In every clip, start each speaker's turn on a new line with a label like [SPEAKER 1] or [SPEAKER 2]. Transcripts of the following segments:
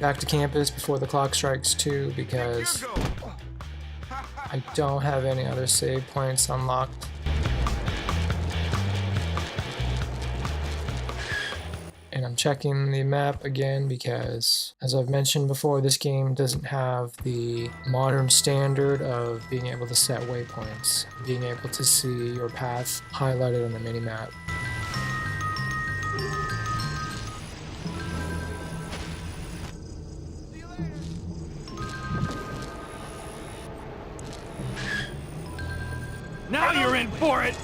[SPEAKER 1] back to campus before the clock strikes 2 because I don't have any other save points unlocked. And I'm checking the map again because, as I've mentioned before, this game doesn't have the modern standard of being able to set waypoints, being able to see your path highlighted on the minimap.
[SPEAKER 2] Now you're in for it!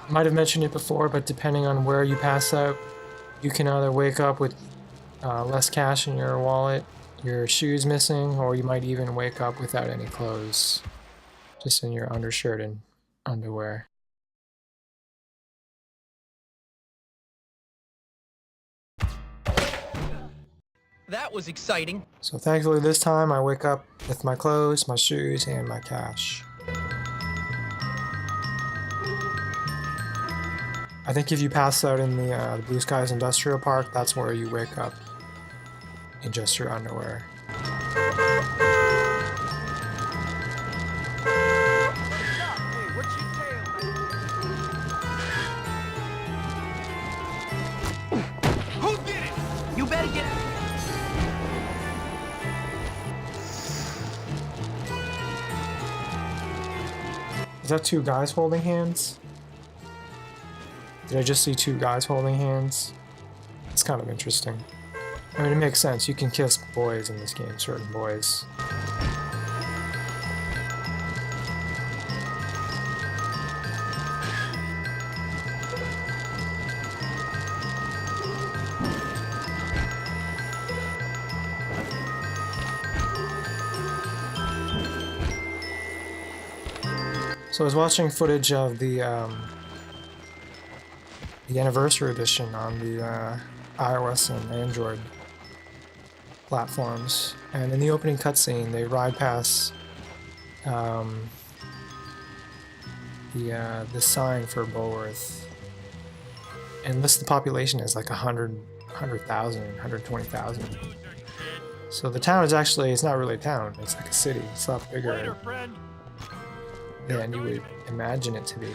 [SPEAKER 1] Might have mentioned it before, but depending on where you pass out, you can either wake up with less cash in your wallet, your shoes missing, or you might even wake up without any clothes, just in your undershirt and underwear.
[SPEAKER 2] That was exciting.
[SPEAKER 1] So thankfully this time I wake up with my clothes, my shoes, and my cash. I think if you pass out in the Blue Skies Industrial Park, that's where you wake up in just your underwear.
[SPEAKER 2] Who did it? You better get it.
[SPEAKER 1] Is that 2 guys holding hands? Did I just see 2 guys holding hands? It's kind of interesting. I mean, it makes sense. You can kiss boys in this game, certain boys. So I was watching footage of the anniversary edition on the iOS and Android platforms, and in the opening cutscene they ride past the sign for Bulworth and lists the population as like 100,000, 120,000. So the town is actually, it's not really a town, it's like a city. It's a lot bigger than you would imagine it to be.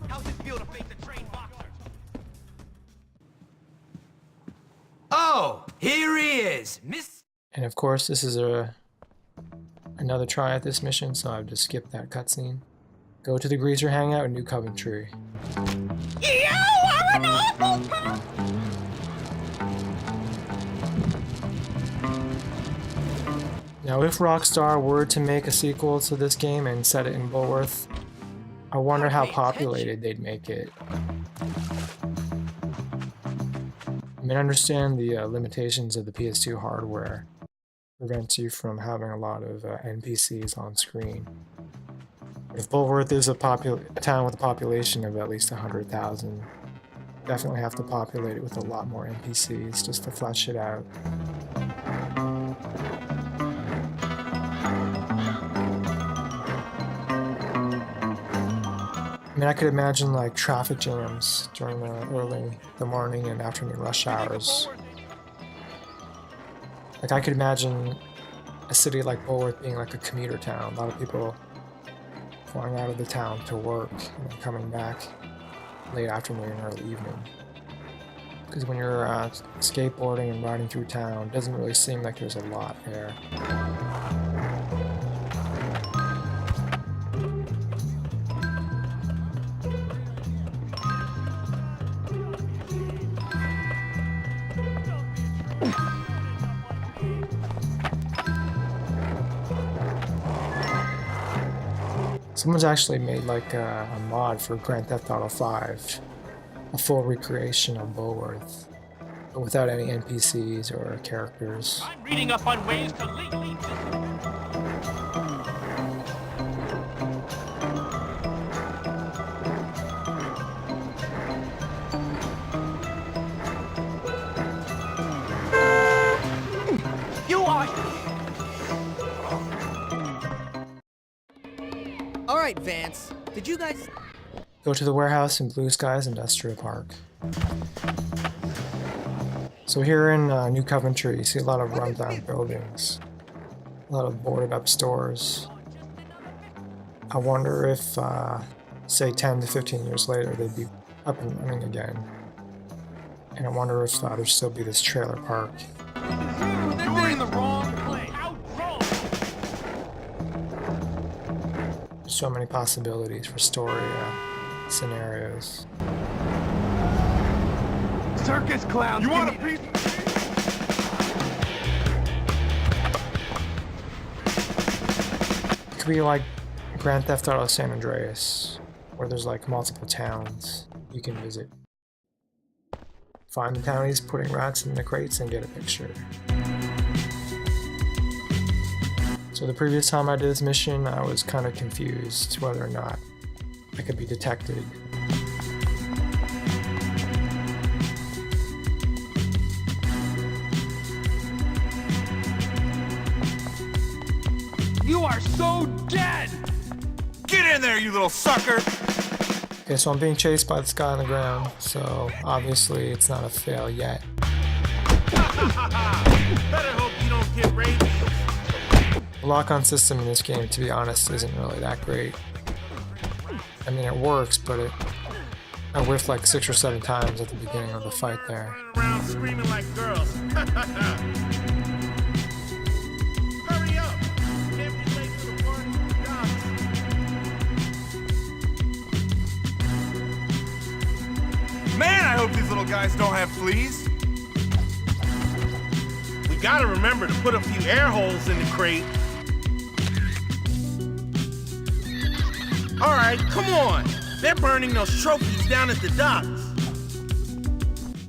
[SPEAKER 2] How's it feel to face a trained boxer? Oh, here he is, Miss.
[SPEAKER 1] And of course, this is another try at this mission, so I've just skipped that cutscene. Go to the Greaser Hangout in New Coventry.
[SPEAKER 2] You are an awful person.
[SPEAKER 1] Now, if Rockstar were to make a sequel to this game and set it in Bulworth, I wonder how populated they'd make it. I mean, I understand the limitations of the PS2 hardware prevents you from having a lot of NPCs on screen. But if Bulworth is a town with a population of at least 100,000, definitely have to populate it with a lot more NPCs just to flesh it out. I mean, I could imagine like traffic jams during the morning and afternoon rush hours. Like I could imagine a city like Bulworth being like a commuter town. A lot of people going out of the town to work and then coming back late afternoon, early evening. Because when you're skateboarding and riding through town, it doesn't really seem like there's a lot there. Someone's actually made like a mod for Grand Theft Auto 5, a full recreation of Bulworth, but without any NPCs or characters.
[SPEAKER 2] I'm reading up on ways to legally. You are. Vance, did you guys...
[SPEAKER 1] Go to the warehouse in Blue Skies Industrial Park. So here in New Coventry, you see a lot of rundown buildings, a lot of boarded up stores. I wonder if, say 10 to 15 years later, they'd be up and running again. And I wonder if there'd still be this trailer park.
[SPEAKER 2] You're in the wrong place.
[SPEAKER 1] There's so many possibilities for story scenarios.
[SPEAKER 2] Circus clowns.
[SPEAKER 3] You want a piece?
[SPEAKER 1] It could be like Grand Theft Auto San Andreas, where there's like multiple towns you can visit. Find the townies putting rats in the crates and get a picture. So the previous time I did this mission, I was kind of confused whether or not I could be detected.
[SPEAKER 2] You are so dead!
[SPEAKER 3] Get in there, you little sucker!
[SPEAKER 1] Okay, so I'm being chased by this guy on the ground, so obviously it's not a fail yet.
[SPEAKER 3] Better hope you don't get rabies.
[SPEAKER 1] The lock-on system in this game, to be honest, isn't really that great. I mean, it works, but I whiffed like 6 or 7 times at the beginning of the fight there.
[SPEAKER 3] Running around screaming like girls. Hurry up! Can't be late for the party with the dogs. Man, I hope these little guys don't have fleas. We gotta remember to put a few air holes in the crate. All right, come on. They're burning those trophies down at the docks.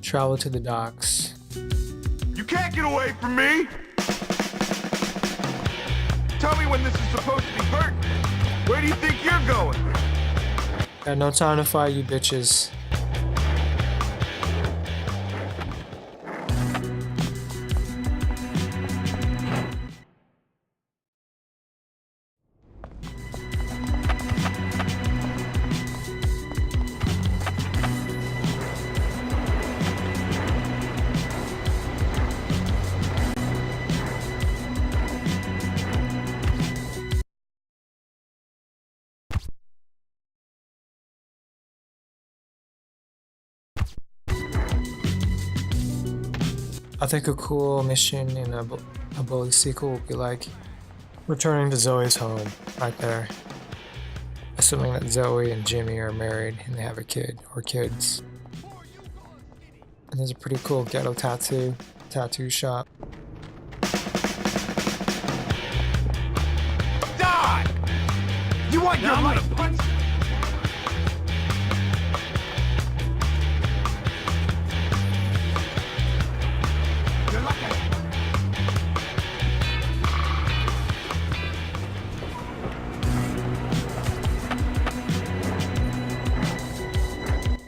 [SPEAKER 1] Travel to the docks.
[SPEAKER 3] You can't get away from me! Tell me when this is supposed to be hurt. Where do you think you're going?
[SPEAKER 1] Got no time to fight, you bitches. I think a cool mission in a Bully sequel would be like returning to Zoe's home, right there. Assuming that Zoe and Jimmy are married and they have a kid or kids. And there's a pretty cool ghetto tattoo shop.
[SPEAKER 2] Die! You want your life punched? You're lucky.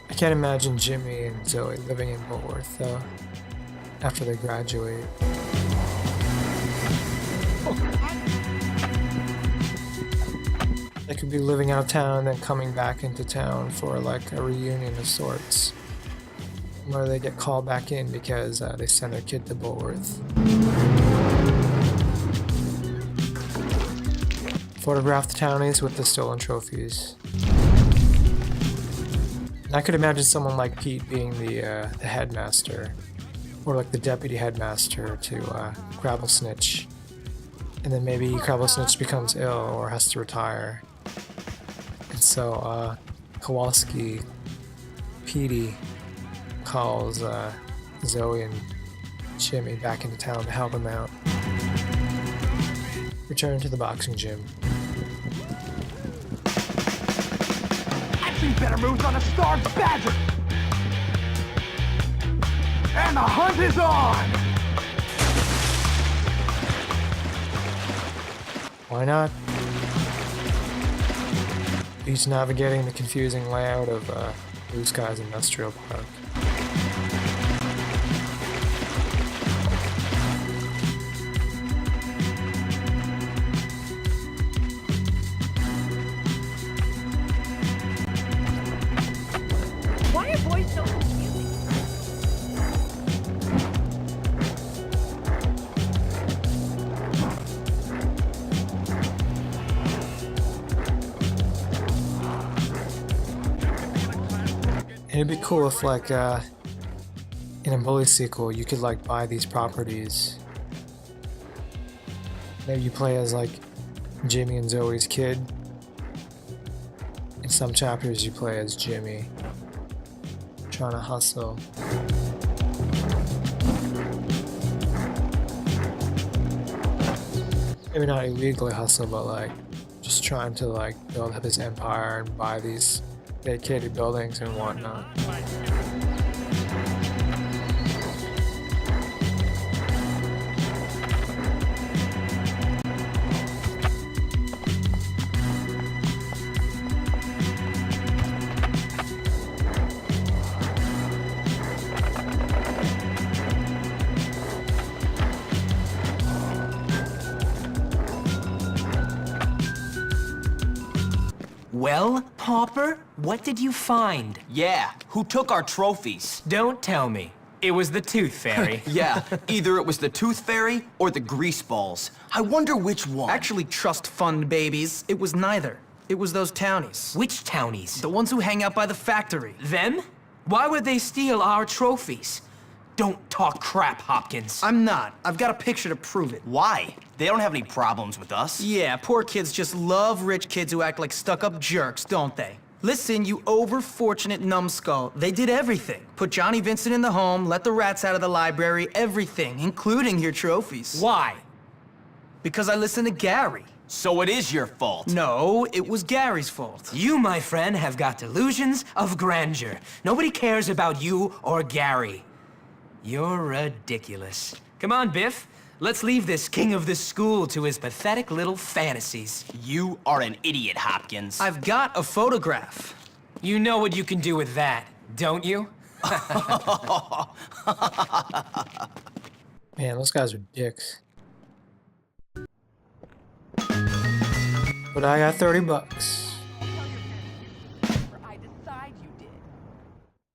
[SPEAKER 1] I can't imagine Jimmy and Zoe living in Bulworth though, after they graduate. They could be living out of town and then coming back into town for like a reunion of sorts, where they get called back in because they sent their kid to Bulworth. Photograph the townies with the stolen trophies. I could imagine someone like Pete being the headmaster, or like the deputy headmaster to Gravel Snitch, and then maybe Gravel Snitch becomes ill or has to retire, and so Kowalski, Petey, calls Zoe and Jimmy back into town to help him out. Return to the boxing gym.
[SPEAKER 2] Better moves on a starved badger! And the hunt is on!
[SPEAKER 1] Why not? He's navigating the confusing layout of Blue Skies Industrial Park. It'd be cool if, like, in a Bully sequel, you could, like, buy these properties. Maybe you play as, like, Jimmy and Zoe's kid. In some chapters, you play as Jimmy, trying to hustle. Maybe not illegally hustle, but, like, just trying to, like, build up his empire and buy these vacated buildings and whatnot.
[SPEAKER 4] Well, Pauper, what did you find?
[SPEAKER 2] Yeah, who took our trophies?
[SPEAKER 4] Don't tell me. It was the Tooth Fairy.
[SPEAKER 2] Yeah, either it was the Tooth Fairy or the Grease Balls. I wonder which one.
[SPEAKER 5] Actually, trust fund babies. It was neither. It was those townies.
[SPEAKER 4] Which townies?
[SPEAKER 5] The ones who hang out by the factory.
[SPEAKER 4] Them? Why would they steal our trophies? Don't talk crap, Hopkins.
[SPEAKER 5] I'm not. I've got a picture to prove it.
[SPEAKER 2] Why? They don't have any problems with us.
[SPEAKER 5] Yeah, poor kids just love rich kids who act like stuck-up jerks, don't they? Listen, you over-fortunate numbskull. They did everything. Put Johnny Vincent in the home, let the rats out of the library, everything, including your trophies.
[SPEAKER 4] Why?
[SPEAKER 5] Because I listened to Gary.
[SPEAKER 2] So it is your fault.
[SPEAKER 5] No, it was Gary's fault.
[SPEAKER 4] You, my friend, have got delusions of grandeur. Nobody cares about you or Gary. You're ridiculous. Come on, Biff. Let's leave this king of the school to his pathetic little fantasies.
[SPEAKER 2] You are an idiot, Hopkins.
[SPEAKER 5] I've got a photograph.
[SPEAKER 4] You know what you can do with that, don't you?
[SPEAKER 1] Man, those guys are dicks. But I got $30.